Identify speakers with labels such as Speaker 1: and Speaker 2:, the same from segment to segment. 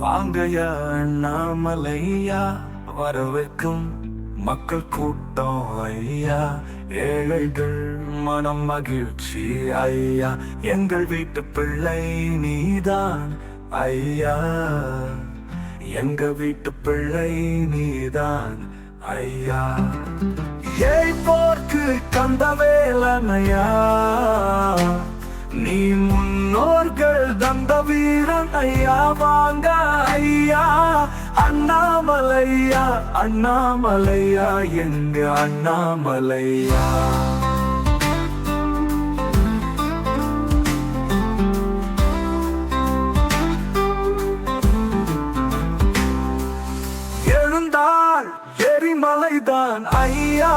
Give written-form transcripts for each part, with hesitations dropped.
Speaker 1: வாங்கயா அண்ணாமலையா, வரவேற்கும் மக்கள் கூட்டம் ஐயா. ஏழைகள் மனம் மகிழ்ச்சி ஐயா, எங்கள் வீட்டு பிள்ளை நீதான் ஐயா. எங்க வீட்டு பிள்ளை நீதான் ஐயா. ஏய்ப்போர்க்கு கந்தவேலனையா, நீ முன்னோர்கள் தந்த வீரன் ஐயா. வாங்க ஐயா அண்ணாமலையா, அண்ணாமலையா, எங்க அண்ணாமலையா. எழுந்தால் எரிமலைதான் ஐயா,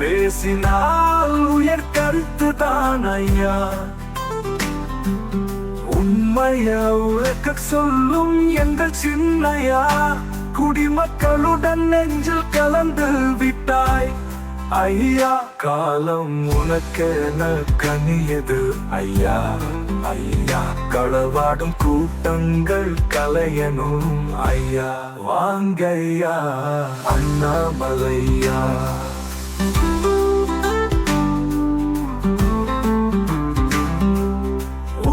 Speaker 1: பேசினால் உயர் கருத்துதான் ஐயா. உண்மையா உழைக்க சொல்லும் எங்கள் சின்னையா, குடிமக்களுடன் நெஞ்சில் கலந்து விட்டாய் ஐயா. காலம் உனக்கென கனியது ஐயா. ஐயா களவாடும் கூட்டங்கள் கலையனும் ஐயா. வாங்கய்யா அண்ணாமலையா.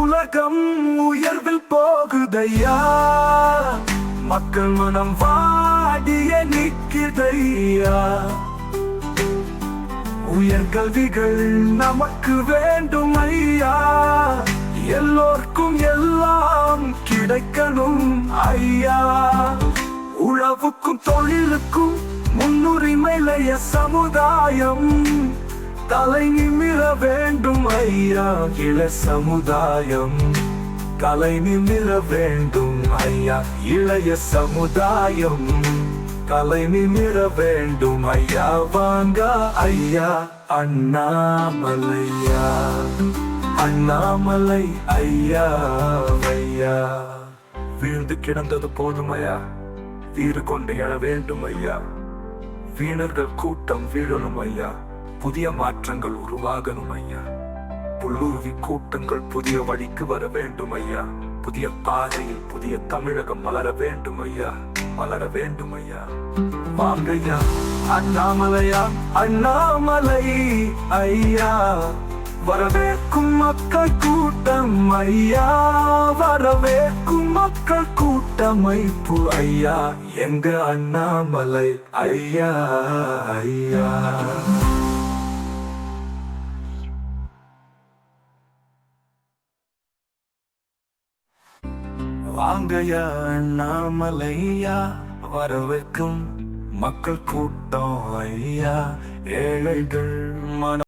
Speaker 1: உலகம் உயர்வில் போகுதையா, மக்கள் மனம் வாடிய நிற்குதையா. உயர் கல்விகள் நமக்கு வேண்டும் ஐயா, எல்லோர்க்கும் எல்லாம் கிடைக்கணும் ஐயா. உழவுக்கும் தொழிலுக்கும் முன்னுரிமையிலைய சமுதாயம் தலை நிமிர வேண்டும் ஐயா. இள சமுதாயம் தலை நிமிர வேண்டும் ஐயா. இளைய சமுதாயம் தலை நிமிர வேண்டும் ஐயா. வாங்க ஐயா அண்ணாமலையா, அண்ணாமலை ஐயா ஐயா. வீழ்ந்து கிடந்தது போதும் ஐயா, வீறு கொண்டு எழ வேண்டும் ஐயா. வீணர்கள் கூட்டம் வீழணும் ஐயா, புதிய மாற்றங்கள் உருவாகணும் ஐயா. புல்லுருவி கூட்டங்கள் புதிய வழிக்கு வர வேண்டும் ஐயா. புதிய பாதையில் புதிய தமிழகம் மலர வேண்டும் ஐயா, மலர வேண்டும் ஐயா. வாங்கய்யா அண்ணாமலையா, அண்ணாமலை ஐயா. வரவேற்கும் மக்கள் கூட்டம் ஐயா, வரவேற்கும் மக்கள் கூட்டமைப்பு ஐயா. எங்க அண்ணாமலை ஐயா ஐயா. வாங்கய்யா அண்ணாமலையா, வரவேற்கும் மக்கள் கூட்டம் ஐயா. ஏழைகள் மனம்